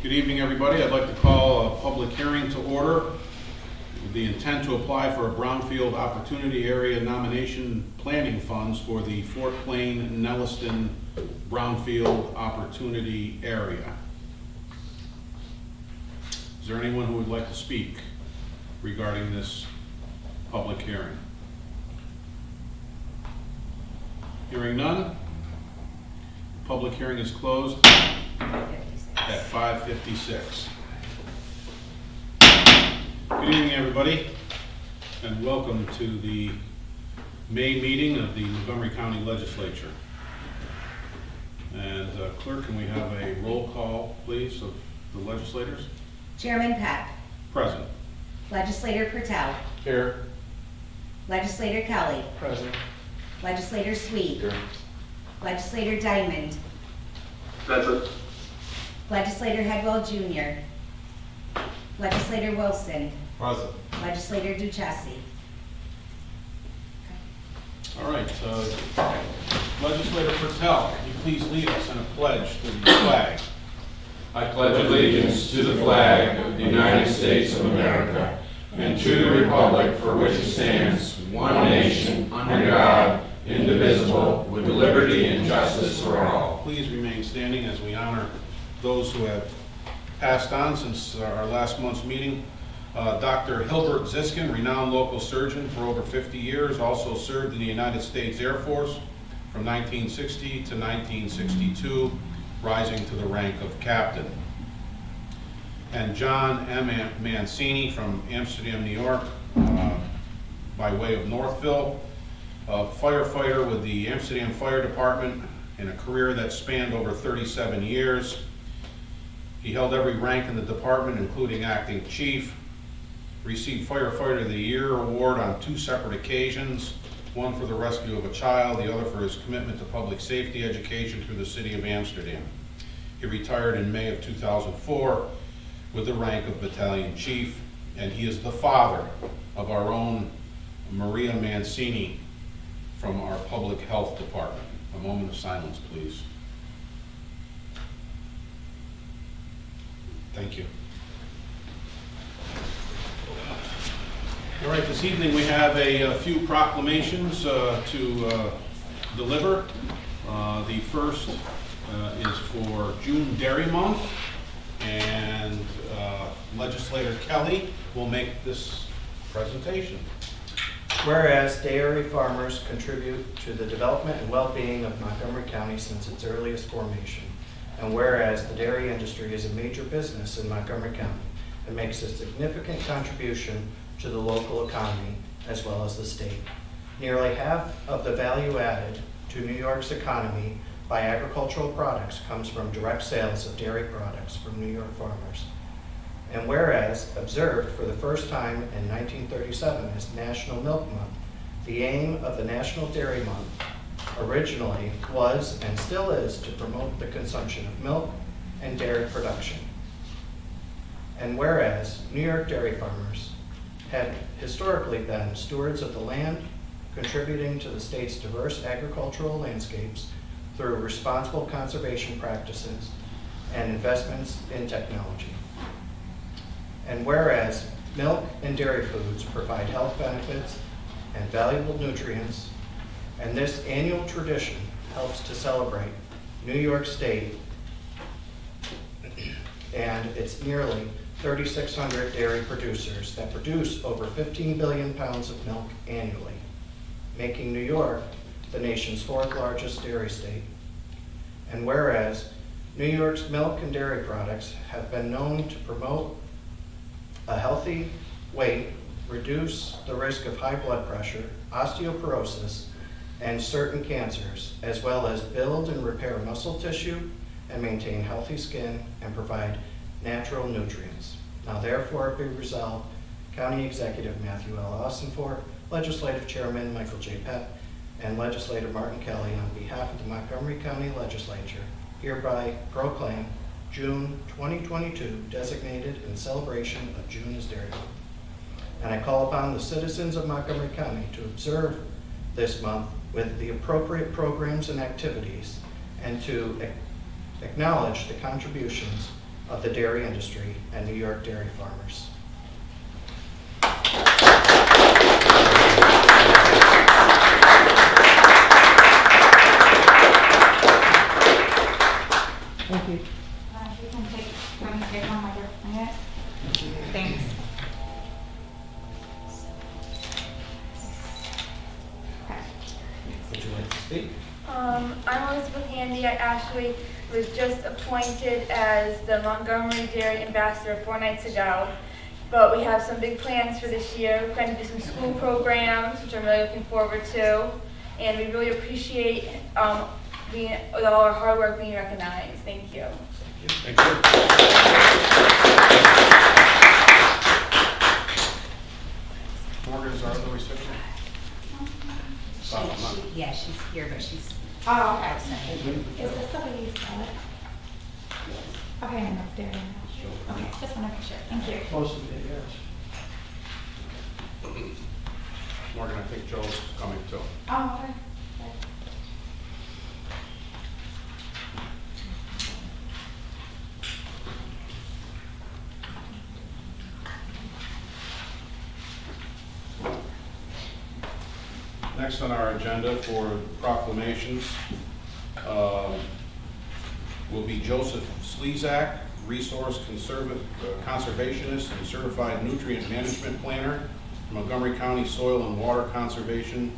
Good evening, everybody. I'd like to call a public hearing to order with the intent to apply for a Brownfield Opportunity Area Nomination Planning Funds for the Fort Plain-Nelliston Brownfield Opportunity Area. Is there anyone who would like to speak regarding this public hearing? Hearing none, public hearing is closed at 5:56. Good evening, everybody, and welcome to the May meeting of the Montgomery County Legislature. And clerk, can we have a roll call, please, of the legislators? Chairman Peck. Present. Legislator Pertel. Here. Legislator Kelly. Present. Legislator Sweet. Here. Legislator Diamond. Present. Legislator Headwell Jr. Legislator Wilson. Present. Legislator Duchessi. All right, Legislator Pertel, can you please lead us in a pledge to the flag? I pledge allegiance to the flag of the United States of America and to the republic for which it stands, one nation, under God, indivisible, with liberty and justice for all. Please remain standing as we honor those who have passed on since our last month's meeting. Dr. Hilbert Ziskin, renowned local surgeon for over 50 years, also served in the United States Air Force from 1960 to 1962, rising to the rank of captain. And John M. Mancini from Amsterdam, New York, by way of Northville, a firefighter with the Amsterdam Fire Department in a career that spanned over 37 years. He held every rank in the department, including acting chief, received Firefighter of the Year award on 2 separate occasions, one for the rescue of a child, the other for his commitment to public safety education through the city of Amsterdam. He retired in May of 2004 with the rank of battalion chief, and he is the father of our own Maria Mancini from our public health department. A moment of silence, please. Thank you. All right, this evening we have a few proclamations to deliver. The first is for June Dairy Month, and Legislator Kelly will make this presentation. Whereas dairy farmers contribute to the development and well-being of Montgomery County since its earliest formation, and whereas the dairy industry is a major business in Montgomery County and makes a significant contribution to the local economy as well as the state. Nearly half of the value added to New York's economy by agricultural products comes from direct sales of dairy products from New York farmers. And whereas observed for the first time in 1937 as National Milk Month, the aim of the National Dairy Month originally was and still is to promote the consumption of milk and dairy production. And whereas New York dairy farmers had historically been stewards of the land, contributing to the state's diverse agricultural landscapes through responsible conservation practices and investments in technology. And whereas milk and dairy foods provide health benefits and valuable nutrients, and this annual tradition helps to celebrate New York State and its nearly 3,600 dairy producers that produce over 15 billion pounds of milk annually, making New York the nation's 4th largest dairy state. And whereas New York's milk and dairy products have been known to promote a healthy weight, reduce the risk of high blood pressure, osteoporosis, and certain cancers, as well as build and repair muscle tissue and maintain healthy skin and provide natural nutrients. Now therefore be resolved, County Executive Matthew L. Austinfort, Legislative Chairman Michael J. Pett, and Legislator Martin Kelly on behalf of the Montgomery County Legislature hereby proclaim June 2022 designated in celebration of June as Dairy Month. And I call upon the citizens of Montgomery County to observe this month with the appropriate programs and activities and to acknowledge the contributions of the dairy industry and New York dairy farmers. Thank you. You can take one like a minute. Thanks. Okay. Would you like to speak? I'm Elizabeth Handy. I actually was just appointed as the Montgomery Dairy Ambassador 4 nights ago. But we have some big plans for this year. We're going to do some school programs, which I'm really looking forward to. And we really appreciate with all our hard work being recognized. Thank you. Thank you. Morgan is our other recipient. Yeah, she's here, but she's Oh, okay. outside. Is this the way you spell it? Okay, I know, there. Okay, just want to make sure. Thank you. Most of it, yes. Morgan, I think Joe's coming too. Oh, okay. Next on our agenda for proclamations will be Joseph Slezak, Resource Conservationist and Certified Nutrient Management Planner, Montgomery County Soil and Water Conservation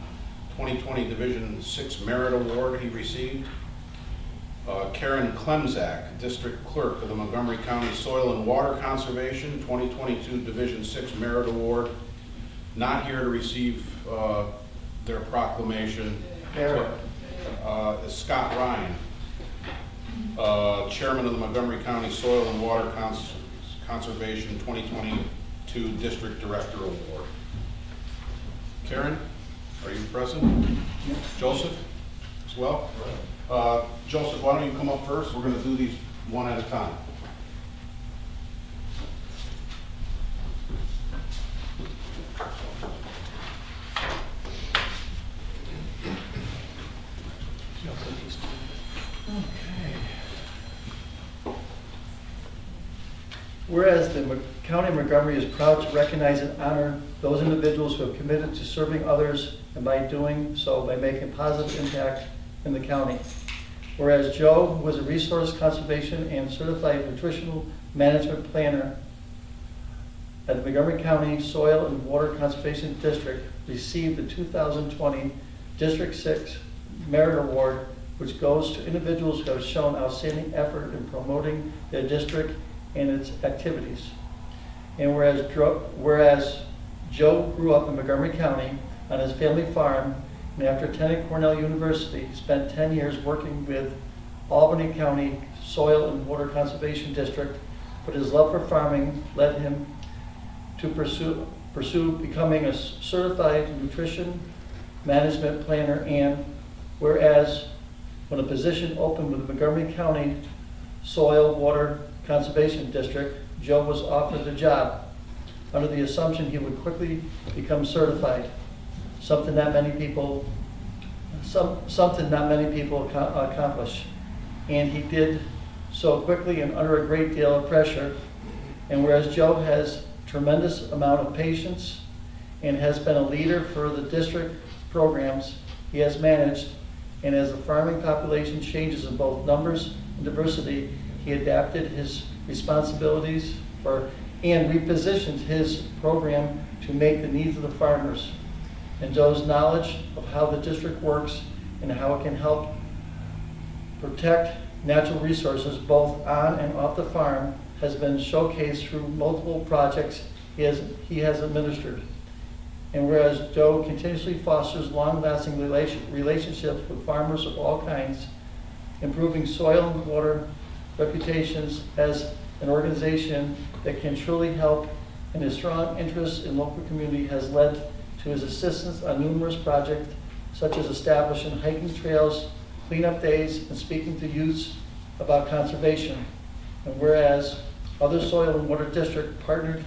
2020 Division 6 Merit Award he received. Karen Klemzak, District Clerk of the Montgomery County Soil and Water Conservation 2022 Division 6 Merit Award. Not here to receive their proclamation is Scott Ryan, Chairman of the Montgomery County Soil and Water Conservation 2022 District Director Award. Karen, are you present? Joseph as well? Joseph, why don't you come up first? We're going to do these one at a time. Whereas the County of Montgomery is proud to recognize and honor those individuals who have committed to serving others and by doing so by making a positive impact in the county. Whereas Joe, who was a resource conservation and certified nutritional management planner at the Montgomery County Soil and Water Conservation District, received the 2020 District 6 Merit Award, which goes to individuals who have shown outstanding effort in promoting their district and its activities. And whereas Joe grew up in Montgomery County on his family farm, and after attending Cornell University, spent 10 years working with Albany County Soil and Water Conservation District, but his love for farming led him to pursue becoming a certified nutrition management planner. And whereas when a position opened with the Montgomery County Soil Water Conservation District, Joe was offered the job under the assumption he would quickly become certified, something not many people accomplish. And he did so quickly and under a great deal of pressure. And whereas Joe has tremendous amount of patience and has been a leader for the district programs he has managed, and as the farming population changes in both numbers and diversity, he adapted his responsibilities and repositioned his program to make the needs of the farmers. And Joe's knowledge of how the district works and how it can help protect natural resources both on and off the farm has been showcased through multiple projects he has administered. And whereas Joe continuously fosters long-lasting relationships with farmers of all kinds, improving soil and water reputations as an organization that can truly help, and his strong interest in local community has led to his assistance on numerous projects, such as establishing hiking trails, cleanup days, and speaking to youths about conservation. And whereas other soil and water district partnered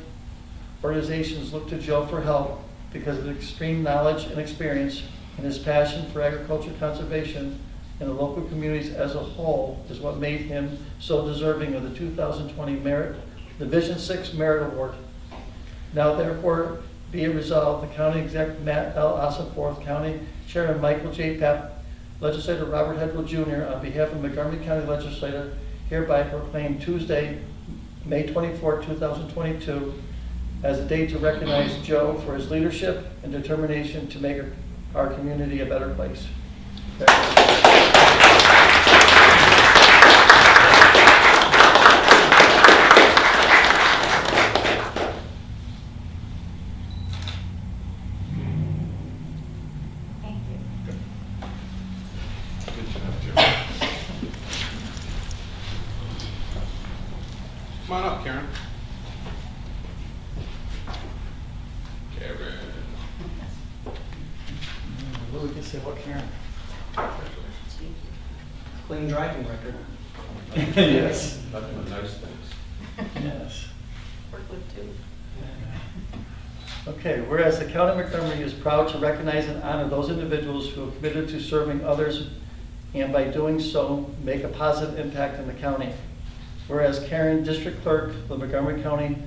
organizations look to Joe for help because of his extreme knowledge and experience and his passion for agriculture conservation, and the local communities as a whole is what made him so deserving of the 2020 Division 6 Merit Award. Now therefore be it resolved, the County Exec Matt L. Ossenforth, County Chairman Michael J. Pepp, Legislator Robert Hedwell Jr., on behalf of Montgomery County Legislature, hereby proclaim Tuesday, May 24, 2022, as a day to recognize Joe for his leadership and determination to make our community a better place. Thank you. Good job, Joe. Come on up, Karen. Karen. What do we can say about Karen? Congratulations. Clean driving record. Yes. Nothing but nice things. Yes. Work with two. Okay, whereas the County of Montgomery is proud to recognize and honor those individuals who have committed to serving others and by doing so make a positive impact in the county. Whereas Karen, District Clerk of the Montgomery County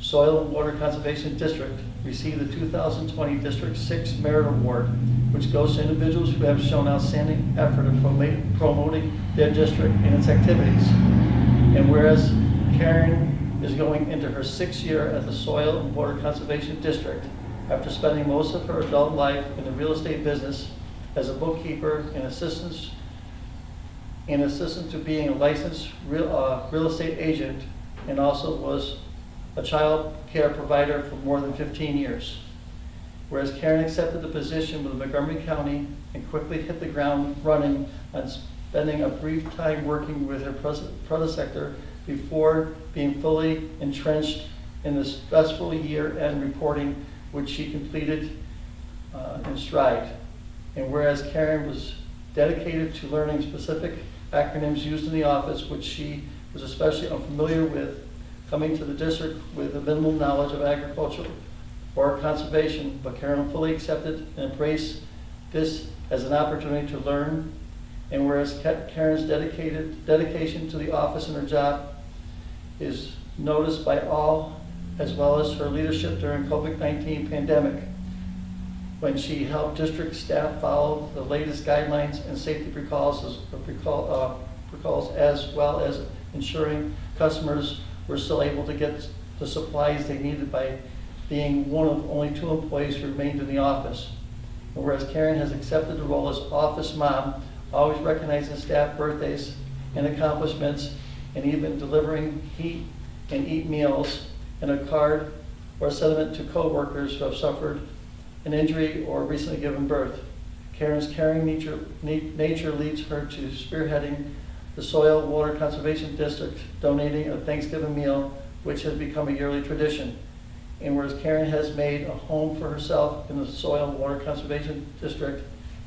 Soil and Water Conservation District, received the 2020 District 6 Merit Award, which goes to individuals who have shown outstanding effort in promoting their district and its activities. And whereas Karen is going into her 6th year at the Soil and Water Conservation District, after spending most of her adult life in the real estate business as a bookkeeper and assistant to being a licensed real estate agent, and also was a child care provider for more than 15 years. Whereas Karen accepted the position with Montgomery County and quickly hit the ground running on spending a brief time working with her predecessor before being fully entrenched in the stressful year-end reporting, which she completed in stride. And whereas Karen was dedicated to learning specific acronyms used in the office, which she was especially unfamiliar with, coming to the district with a minimal knowledge of agriculture or conservation, but Karen fully accepted and embraced this as an opportunity to learn. And whereas Karen's dedication to the office and her job is noticed by all, as well as her leadership during COVID-19 pandemic, when she helped district staff follow the latest guidelines and safety protocols, as well as ensuring customers were still able to get the supplies they needed by being one of only 2 employees who remained in the office. And whereas Karen has accepted the role as office mom, always recognizing staff birthdays and accomplishments, and even delivering heat and eat meals and a card or sentiment to coworkers who have suffered an injury or recently given birth. Karen's caring nature leads her to spearheading the Soil Water Conservation District, donating a Thanksgiving meal, which has become a yearly tradition. And whereas Karen has made a home for herself in the Soil and Water Conservation District,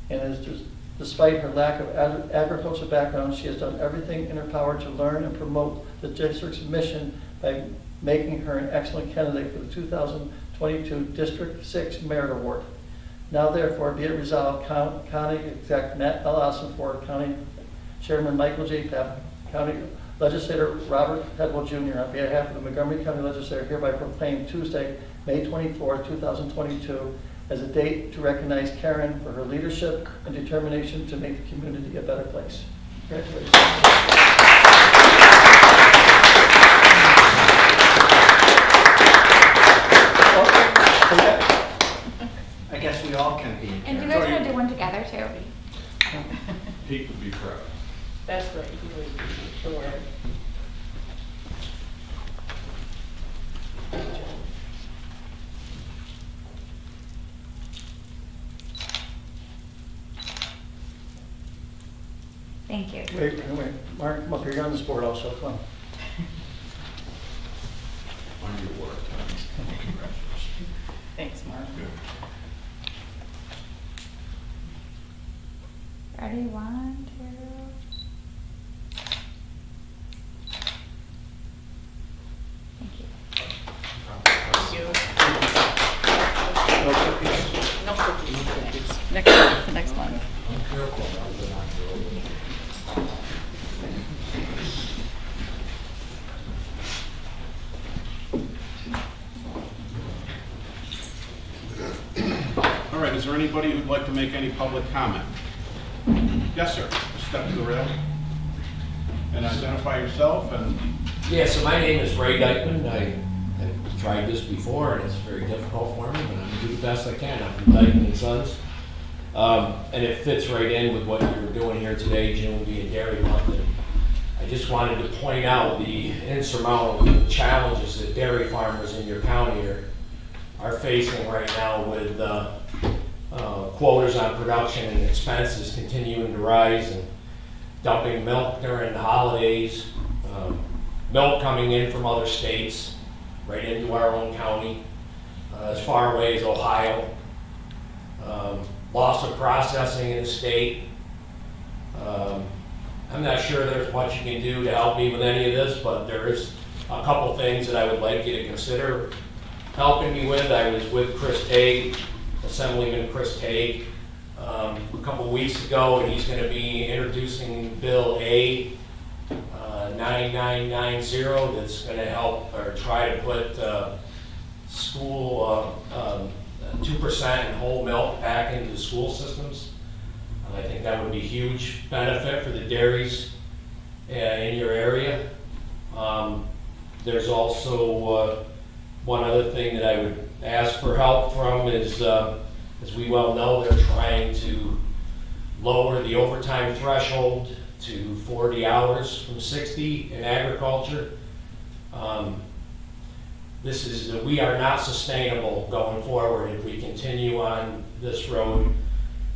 and is despite her lack of agricultural background, she has done everything in her power to learn and promote the district's mission by making her an excellent candidate for the 2022 District 6 Merit Award. Now therefore be it resolved, County Exec Matt L. Ossenforth, County Chairman Michael J. Pepp, County Legislator Robert Hedwell Jr., on behalf of the Montgomery County Legislature, hereby proclaim Tuesday, May 24, 2022, as a date to recognize Karen for her leadership and determination to make the community a better place. Congratulations. I guess we all can be. And you guys want to do one together too? Pete would be proud. That's right, you would, sure. Thank you. Wait, Mark, come up here, you're on this board also, come on. On your work. Congratulations. Thanks, Mark. Good. Ready? 1, 2. Thank you. Thank you. No cookies. No cookies. Next one, the next one. All right, is there anybody who'd like to make any public comment? Yes, sir. Step to the rail and identify yourself and Yeah, so my name is Ray Dykeman. I've tried this before, and it's very difficult for me, but I'm gonna do the best I can. I'm from Dykeman and Sons. And it fits right in with what you were doing here today, June being Dairy Month. And I just wanted to point out the insurmountable challenges that dairy farmers in your county are facing right now with quotas on production and expenses continuing to rise and dumping milk during the holidays, milk coming in from other states right into our own county, as far away as Ohio, loss of processing in the state. I'm not sure there's much you can do to help me with any of this, but there is a couple things that I would like you to consider helping me with. I was with Chris Tague, Assemblyman Chris Tague, a couple weeks ago, and he's going to be introducing Bill A 9990 that's going to help or try to put school 2% in whole milk back into the school systems. I think that would be a huge benefit for the dairies in your area. There's also one other thing that I would ask for help from is, as we well know, they're trying to lower the overtime threshold to 40 hours from 60 in agriculture. We are not sustainable going forward if we continue on this road.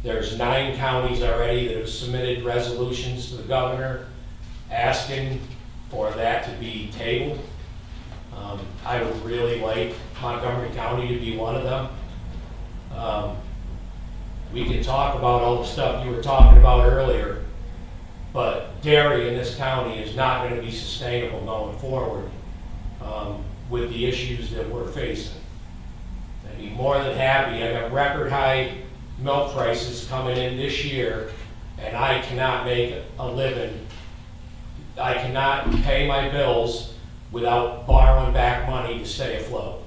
There's 9 counties already that have submitted resolutions to the governor asking for that to be tabled. I would really like Montgomery County to be one of them. We can talk about all the stuff you were talking about earlier, but dairy in this county is not going to be sustainable going forward with the issues that we're facing. I'd be more than happy. I got record high milk prices coming in this year, and I cannot make a living. I cannot pay my bills without borrowing back money to stay afloat.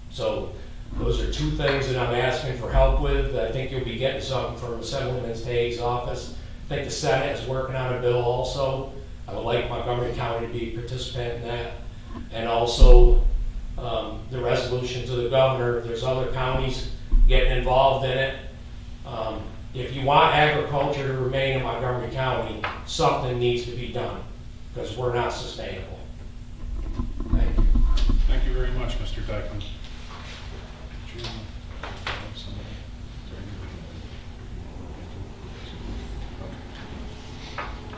So those are 2 things that I'm asking for help with. I think you'll be getting something from Assemblyman Tague's office. I think the Senate is working on a bill also. I would like Montgomery County to be a participant in that. And also the resolution to the governor. There's other counties getting involved in it. If you want agriculture to remain in Montgomery County, something needs to be done because we're not sustainable. Thank you. thank you very much, Mr. Dykeman.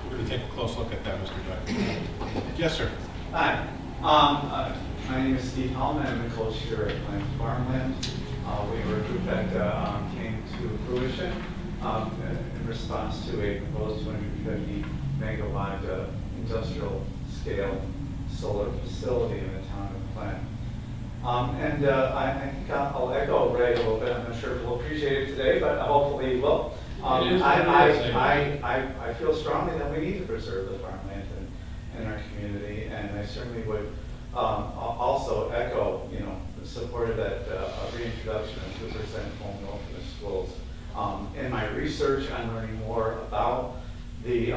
We're going to take a close look at that, Mr. Dykeman. Yes, sir. Hi, my name is Steve Hallman. I'm the co-chair at Plant Farmland. We were a group that came to fruition in response to a proposed 250 megawatt industrial scale solar facility in the town of Plant. I think I'll echo Ray a little bit. I'm not sure if we'll appreciate it today, but hopefully we will. I feel strongly that we need to preserve the farmland in our community, and I certainly would also echo, the support of that reintroduction of 2% home milk in the schools. In my research, I'm learning more about the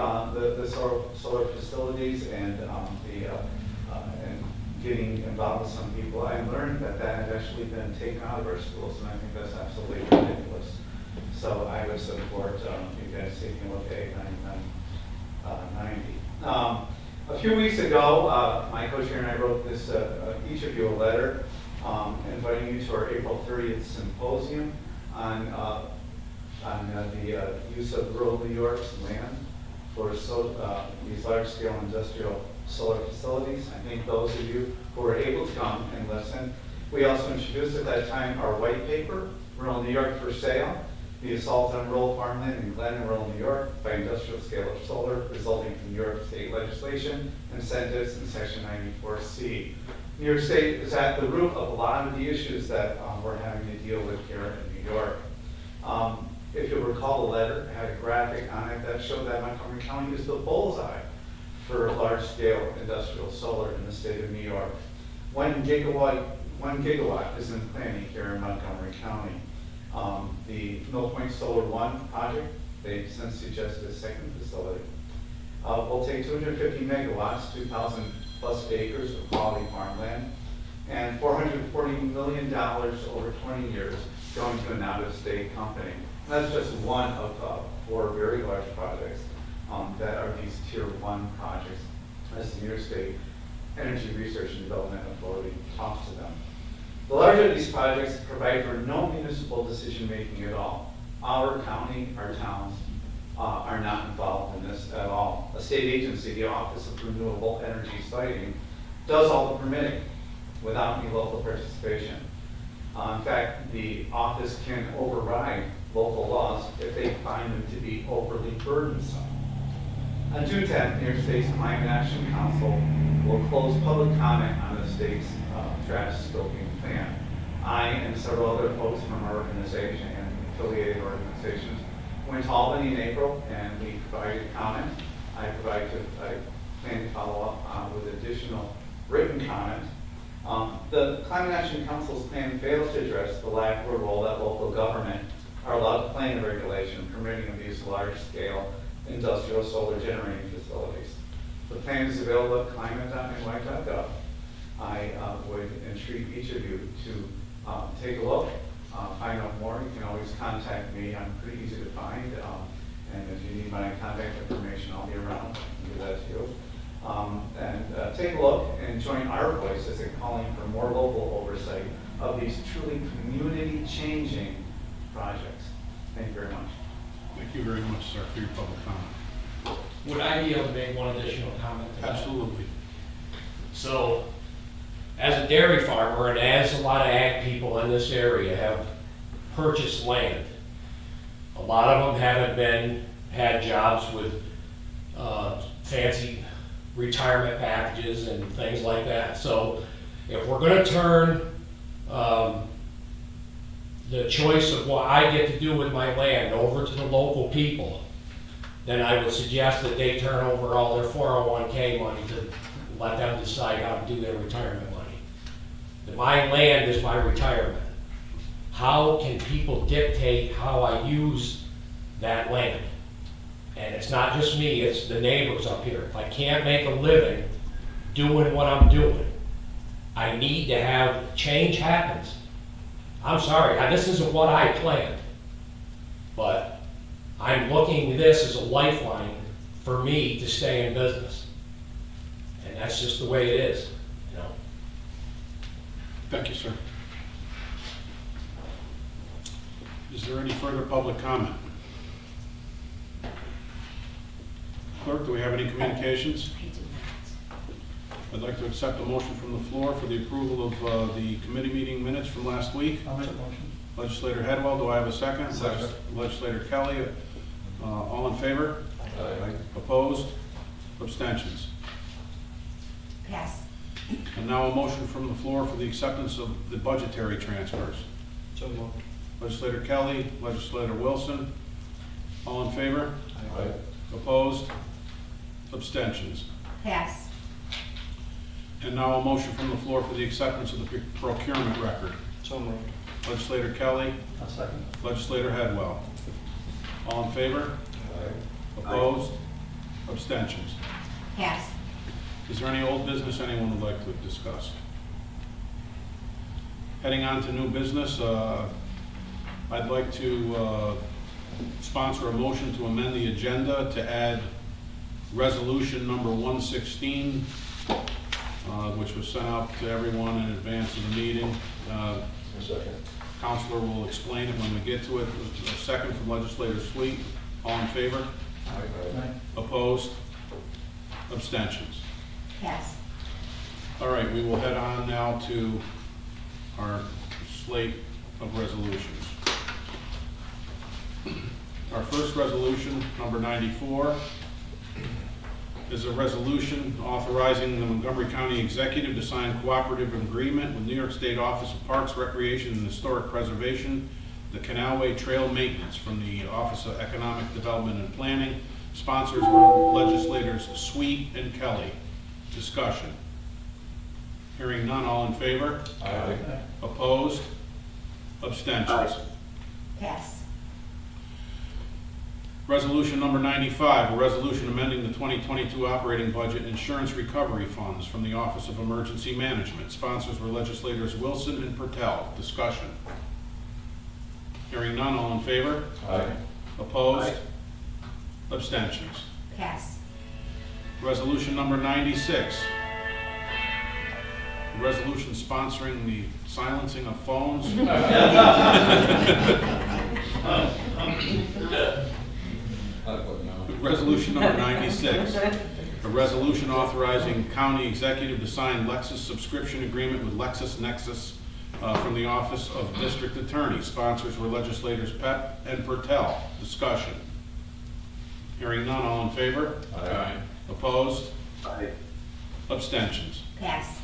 solar facilities and and getting involved with some people. I learned that had actually been taken out of our schools, and I think that's absolutely ridiculous. So I would support you guys taking a look at 8990. A few weeks ago, my co-chair and I wrote this, each of you a letter inviting you to our April 30th symposium on the use of rural New York's land for these large-scale industrial solar facilities. I think those of you who were able to come and listen. We also introduced at that time our white paper, Rural New York for Sale, the assault on rural farmland in Glen and rural New York by industrial scale of solar resulting from New York state legislation, incentives in section 94C. New York State is at the root of a lot of the issues that we're having to deal with here in New York. If you recall, the letter had a graphic on it that showed that Montgomery County is the bullseye for large-scale industrial solar in the state of New York. 1 gigawatt is in planning here in Montgomery County. The Mill Point Solar One project, they since suggested a second facility, will take 250 megawatts, 2,000 plus acres of quality farmland, and $440 million over 20 years going to an out-of-state company. And that's just one of 4 very large projects that are these tier 1 projects as the New York State Energy Research and Development Authority talks to them. The larger of these projects provide for no municipal decision-making at all. Our county, our towns are not involved in this at all. A state agency, the Office of Renewable Energy Siting, does all the permitting without any local participation. In fact, the office can override local laws if they find them to be overly burdensome. On June 10th, New York State's Climate Action Council will close public comment on the state's trash scoping plan. I and several other folks from our organization and affiliated organizations went to Albany in April and we provided comment. I plan to follow up with additional written comment. The Climate Action Council's plan fails to address the lack of a role that local government are allowed to play in the regulation permitting of these large-scale industrial solar generating facilities. The plan is available at climate.ny.gov. I would entreat each of you to take a look, find out more. You can always contact me. I'm pretty easy to find. And if you need my contact information, I'll be around. I can do that to you. And take a look and join our voices in calling for more local oversight of these truly community-changing projects. Thank you very much. Thank you very much, sir, for your public comment. Would I be able to make one additional comment to that? Absolutely. So, as a dairy farmer and as a lot of ag people in this area have purchased land, a lot of them haven't had jobs with fancy retirement packages and things like that. So if we're going to turn the choice of what I get to do with my land over to the local people, then I would suggest that they turn over all their 401k money to let them decide how to do their retirement money. My land is my retirement. How can people dictate how I use that land? And it's not just me, it's the neighbors up here. If I can't make a living doing what I'm doing, I need to have change happens. I'm sorry, this isn't what I planned, but I'm looking at this as a lifeline for me to stay in business. And that's just the way it is, you know. Thank you, sir. Is there any further public comment? Clerk, do we have any communications? I'd like to accept a motion from the floor for the approval of the committee meeting minutes from last week. I'll make a motion. Legislator Headwell, do I have a second? Second. Legislator Kelly, all in favor? Aye. Opposed? Abstentions? Pass. And now a motion from the floor for the acceptance of the budgetary transfers. So moved. Legislator Kelly, Legislator Wilson, all in favor? Aye. Opposed? Abstentions? Pass. And now a motion from the floor for the acceptance of the procurement record. So moved. Legislator Kelly, I'll second. Legislator Headwell, all in favor? Opposed? Abstentions? Pass. Is there any old business anyone would like to discuss? Heading on to new business, I'd like to sponsor a motion to amend the agenda to add resolution number 116, which was sent out to everyone in advance of the meeting. Second. Counselor will explain it when we get to it. A second from Legislator Sweet. All in favor? Aye. Opposed? Abstentions? Pass. All right, we will head on now to our slate of resolutions. Our first resolution, number 94, is a resolution authorizing the Montgomery County Executive to sign cooperative agreement with New York State Office of Parks, Recreation, and Historic Preservation the Canalway Trail Maintenance from the Office of Economic Development and Planning. Sponsors were legislators Sweet and Kelly. Discussion. Hearing none, all in favor? Aye. Opposed? Abstentions? Pass. Resolution number 95, a resolution amending the 2022 operating budget insurance recovery funds from the Office of Emergency Management. Sponsors were legislators Wilson and Pertel. Discussion. Hearing none, all in favor? Aye. Opposed? Abstentions? Pass. Resolution number 96, a resolution sponsoring the silencing of phones. Resolution number 96, a resolution authorizing county executive to sign Lexus subscription agreement with LexisNexis from the Office of District Attorney. Sponsors were legislators Pep and Pertel. Discussion. Hearing none, all in favor? Aye. Opposed? Abstentions? Pass.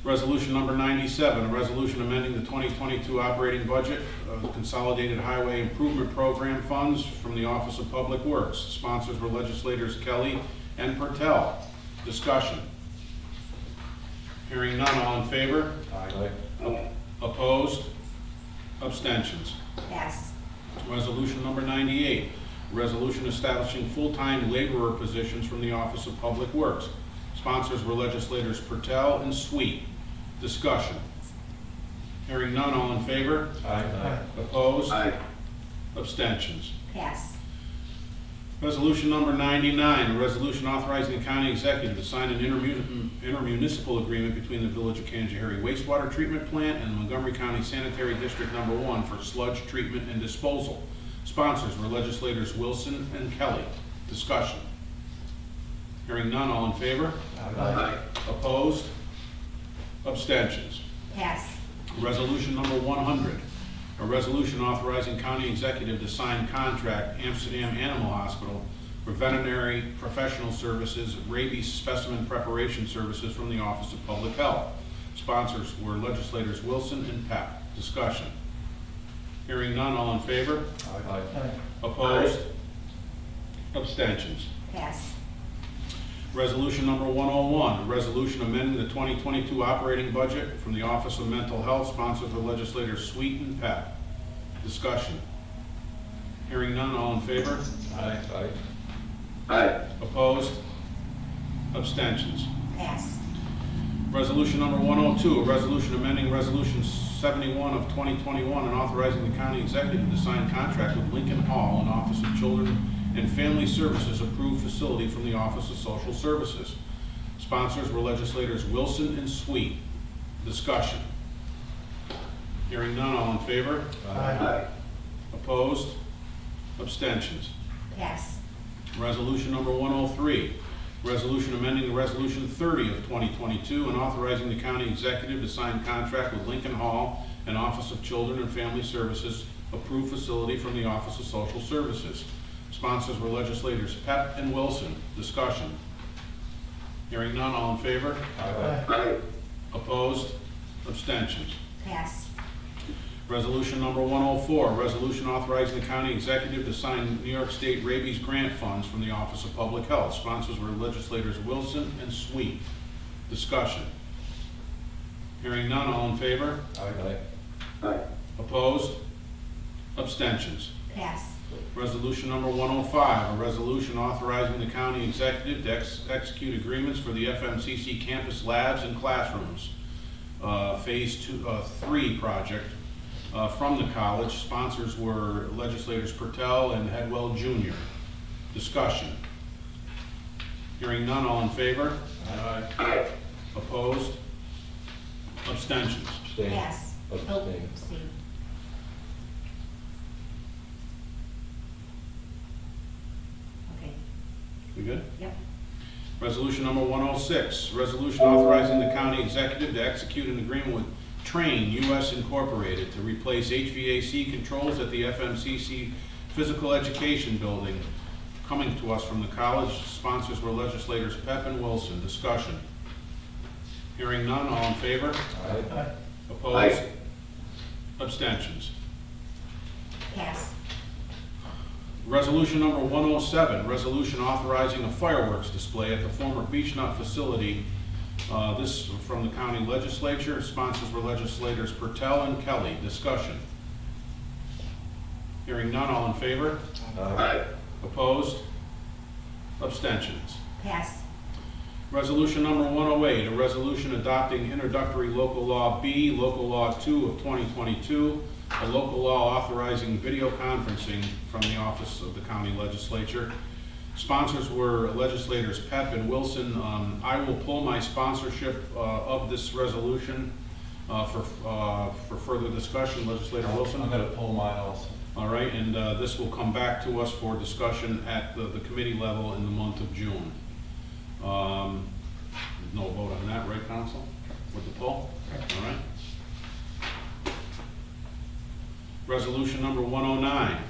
Resolution number 97, a resolution amending the 2022 operating budget of the Consolidated Highway Improvement Program funds from the Office of Public Works. Sponsors were legislators Kelly and Pertel. Discussion. Hearing none, all in favor? Aye. Opposed? Abstentions? Pass. Resolution number 98, resolution establishing full-time laborer positions from the Office of Public Works. Sponsors were legislators Pertel and Sweet. Discussion. Hearing none, all in favor? Aye. Opposed? Abstentions? Pass. Resolution number 99, a resolution authorizing the county executive to sign an intermunicipal agreement between the Village of Canajoharie wastewater treatment plant and Montgomery County Sanitary District Number 1 for sludge treatment and disposal. Sponsors were legislators Wilson and Kelly. Discussion. Hearing none, all in favor? Opposed? Abstentions? Pass. Resolution number 100, a resolution authorizing county executive to sign contract Amsterdam Animal Hospital for veterinary professional services, rabies specimen preparation services from the Office of Public Health. Sponsors were legislators Wilson and Pep. Discussion. Hearing none, all in favor? Aye. Opposed? Abstentions? Pass. Resolution number 101, a resolution amending the 2022 operating budget from the Office of Mental Health. Sponsors were legislators Sweet and Pep. Discussion. Hearing none, all in favor? Aye. Opposed? Abstentions? Pass. Resolution number 102, a resolution amending Resolution 71 of 2021 and authorizing the county executive to sign contract with Lincoln Hall, an Office of Children and Family Services approved facility from the Office of Social Services. Sponsors were legislators Wilson and Sweet. Discussion. Hearing none, all in favor? Opposed? Abstentions? Pass. Resolution number 103, resolution amending Resolution 30 of 2022 and authorizing the county executive to sign contract with Lincoln Hall, an Office of Children and Family Services approved facility from the Office of Social Services. Sponsors were legislators Pep and Wilson. Discussion. Hearing none, all in favor? Opposed? Abstentions? Pass. Resolution number 104, resolution authorizing the county executive to sign New York State rabies grant funds from the Office of Public Health. Sponsors were legislators Wilson and Sweet. Discussion. Hearing none, all in favor? Opposed? Abstentions? Pass. Resolution number 105, a resolution authorizing the county executive to execute agreements for the FMCC campus labs and classrooms, Phase 3 project from the college. Sponsors were legislators Pertel and Headwell Jr. Discussion. Hearing none, all in favor? Opposed? Abstentions? Pass. Abstain. Abstain. Okay. We good? Yep. Resolution number 106, resolution authorizing the county executive to execute an agreement with Train US Incorporated to replace HVAC controls at the FMCC Physical Education Building, coming to us from the college. Sponsors were legislators Pep and Wilson. Discussion. Hearing none, all in favor? Opposed? Abstentions? Pass. Resolution number 107, resolution authorizing a fireworks display at the former Beach Nut facility. This from the county legislature. Sponsors were legislators Pertel and Kelly. Discussion. Hearing none, all in favor? Aye. Opposed? Abstentions. Pass. Resolution number 108, a resolution adopting introductory local law B, local law 2 of 2022, a local law authorizing video conferencing from the office of the county legislature. Sponsors were legislators Pep and Wilson. I will pull my sponsorship of this resolution for further discussion. Legislator Wilson? I'm going to pull mine also. All right, and this will come back to us for discussion at the committee level in the month of June. No vote on that, right, council? With the poll? All right. Resolution number 109,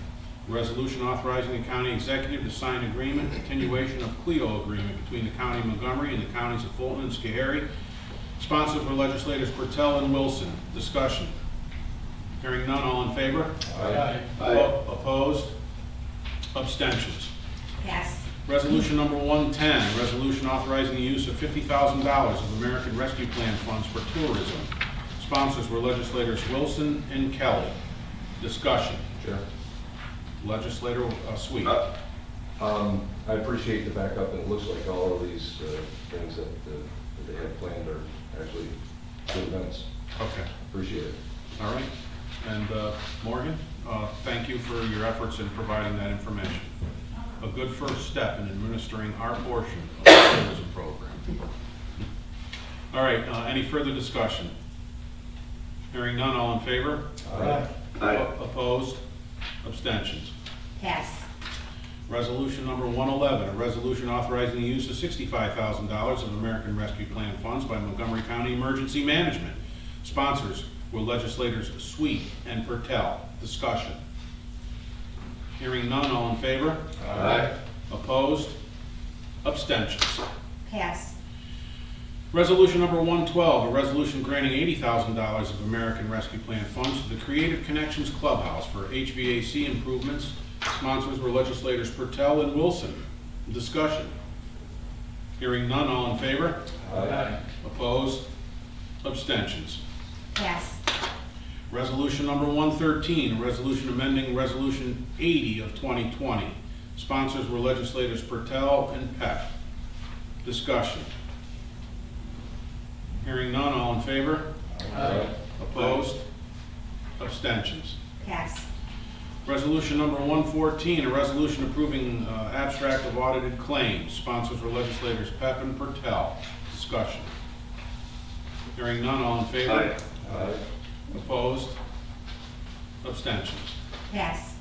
resolution authorizing the county executive to sign agreement, continuation of CLEO agreement between the county of Montgomery and the counties of Fulton and Schoharie. Sponsors were legislators Pertel and Wilson. Discussion. Hearing none, all in favor? Aye. Opposed? Abstentions. Pass. Resolution number 110, resolution authorizing the use of $50,000 of American Rescue Plan funds for tourism. Sponsors were legislators Wilson and Kelly. Discussion. Chair. Legislator Sweet. I appreciate the backup, and it looks like all of these things that they have planned are actually good events. Okay. Appreciate it. All right. And Morgan, thank you for your efforts in providing that information. A good first step in administering our portion of the tourism program. All right, any further discussion? Hearing none, all in favor? Aye. Opposed? Abstentions. Pass. Resolution number 111, a resolution authorizing the use of $65,000 of American Rescue Plan funds by Montgomery County Emergency Management. Sponsors were legislators Sweet and Pertel. Discussion. Hearing none, all in favor? Aye. Opposed? Abstentions. Pass. Resolution number 112, a resolution granting $80,000 of American Rescue Plan funds to the Creative Connections Clubhouse for HVAC improvements. Sponsors were legislators Pertel and Wilson. Discussion. Hearing none, all in favor? Aye. Opposed? Abstentions. Pass. Resolution number 113, a resolution amending Resolution 80 of 2020. Sponsors were legislators Pertel and Pep. Discussion. Hearing none, all in favor? Aye. Opposed? Abstentions. Pass. Resolution number 114, a resolution approving abstract of audited claims. Sponsors were legislators Pep and Pertel. Discussion. Hearing none, all in favor? Aye. Opposed? Abstentions. Pass.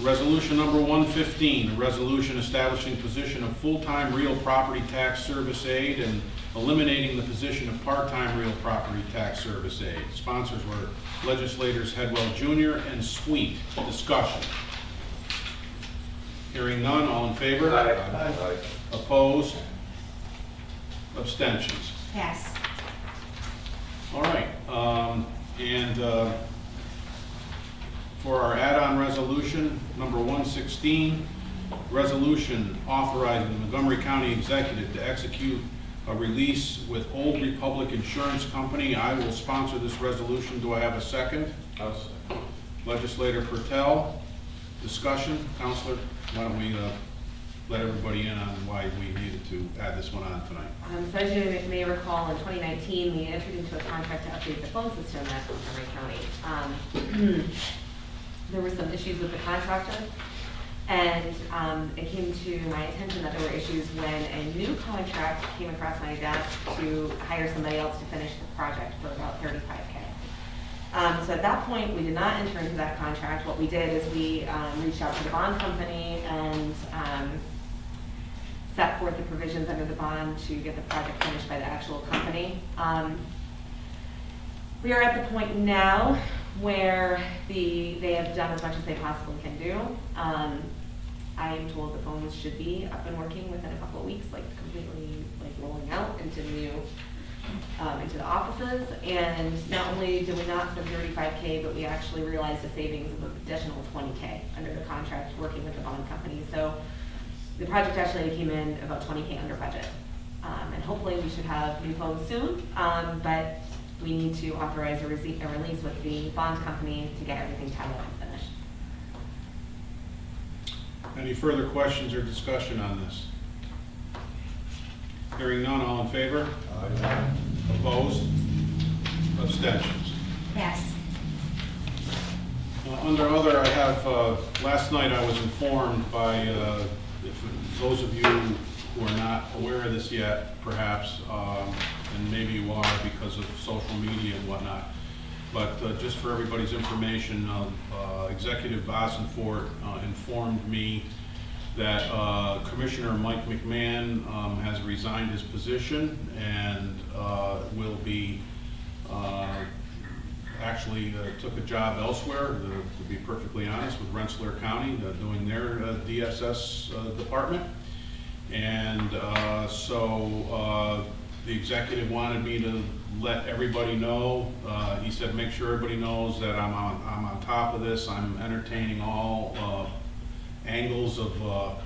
Resolution number 115, a resolution establishing position of full-time real property tax service aide and eliminating the position of part-time real property tax service aide. Sponsors were legislators Headwell Jr. and Sweet. Discussion. Hearing none, all in favor? Aye. Opposed? Abstentions. Pass. All right, for our add-on resolution, number 116, resolution authorizing the Montgomery County Executive to execute a release with Old Republic Insurance Company. I will sponsor this resolution. Do I have a second? I'll second. Legislator Pertel. Discussion. Counselor, why don't we let everybody in on why we needed to add this one on tonight? So as you may recall, in 2019, we entered into a contract to update the phone system at Montgomery County. There were some issues with the contractor, and it came to my attention that there were issues when a new contract came across my desk to hire somebody else to finish the project for about $35K. So at that point, we did not enter into that contract. What we did is we reached out to the bond company and set forth the provisions under the bond to get the project finished by the actual company. We are at the point now where they have done as much as they possibly can do. I am told the phones should be up and working within a couple of weeks, like completely like rolling out into the new into the offices. And not only did we not spend $35K, but we actually realized a savings of an additional $20K under the contract working with the bond company. So the project actually came in about $20K under budget. And hopefully we should have new phones soon, but we need to authorize a release with the bond company to get everything tied up and finished. Any further questions or discussion on this? Hearing none, all in favor? Aye. Opposed? Abstentions? Yes. Under other, I have, last night I was informed by, if those of you who are not aware of this yet, perhaps, and maybe you are because of social media and whatnot, but just for everybody's information, Executive Bossenfort informed me that Commissioner Mike McMahon has resigned his position and will be, actually took a job elsewhere, to be perfectly honest, with Rensselaer County, doing their DSS department. And so the executive wanted me to let everybody know. He said, make sure everybody knows that I'm on top of this. I'm entertaining all angles of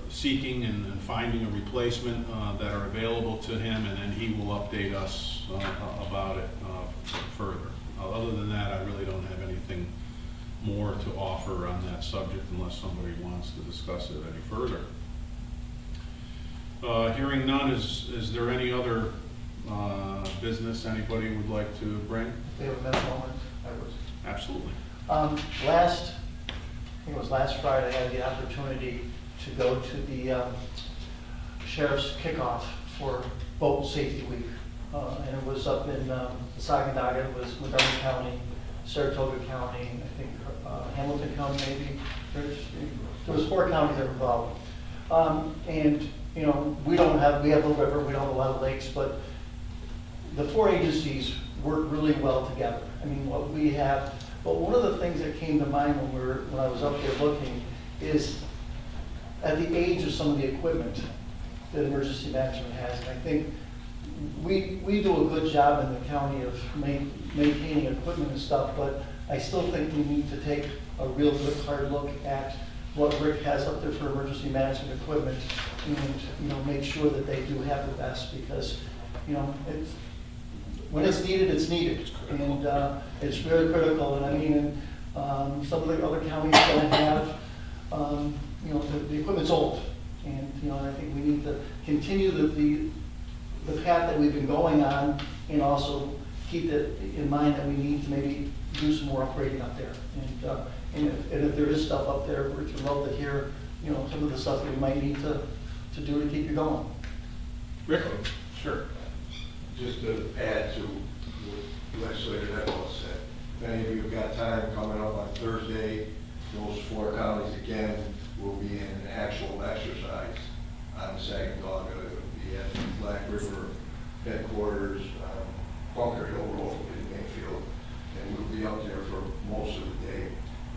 seeking and finding a replacement that are available to him, and then he will update us about it further. Other than that, I really don't have anything more to offer on that subject unless somebody wants to discuss it any further. Hearing none, is there any other business anybody would like to bring? They have a minute moment. Absolutely. I think it was last Friday, I had the opportunity to go to the sheriff's kickoff for Boat Safety Week. And it was up in Saginaw. It was Montgomery County, Saratoga County, I think Hamilton County maybe. There was 4 counties that were involved. And you know, we have the river, we don't have a lot of lakes, but the 4 agencies work really well together. I mean, what we have, but one of the things that came to mind when I was up there looking is at the age of some of the equipment that emergency management has. And I think we do a good job in the county of maintaining equipment and stuff, but I still think we need to take a real good hard look at what Rick has up there for emergency management equipment, and make sure that they do have the best, because when it's needed, it's needed, and it's very critical. And I mean, some of the other counties don't have, the equipment's old, and I think we need to continue the path that we've been going on, and also keep it in mind that we need to maybe do some more upgrading up there. And if there is stuff up there, we'd love to hear, some of the stuff that we might need to do to keep you going. Rick? Sure. Just to add to what Legislator Hedwell said, if any of you have got time coming up on Thursday, those 4 counties again will be in an actual exercise on Saginaw. It will be at Black River headquarters, Bunker Hill Road in Mayfield, and we'll be up there for most of the day.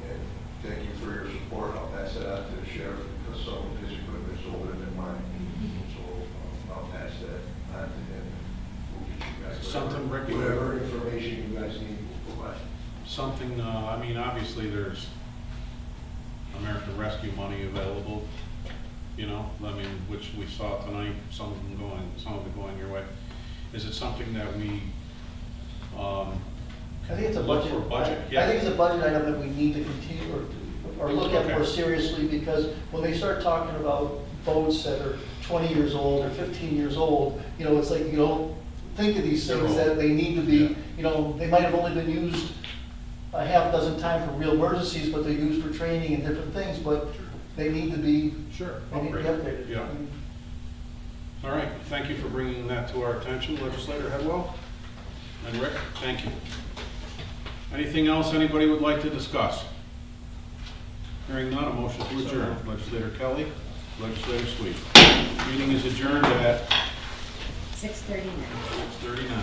And thank you for your support. I'll pass that out to the sheriff because some of his equipment is older than mine. So I'll pass that on to him. Something, Rick, whatever information you guys need, we'll provide. Something, I mean, obviously there's American Rescue money available, which we saw tonight, some of it going your way. Is it something that we, I think it's a look budget. for budget? I think it's a budget item that we need to continue or look at more seriously, because when they start talking about boats that are 20 years old or 15 years old, it's like you don't think of these things that they need to be, they might have only been used a half dozen times for real emergencies, but they're used for training and different things, but they need to be, they need to be updated. Yeah. All right, thank you for bringing that to our attention, Legislator Hedwell. And Rick, thank you. Anything else anybody would like to discuss? Hearing none, a motion to adjourn. Legislator Kelly, Legislator Sweet. Meeting is adjourned at 6:39. 6:39.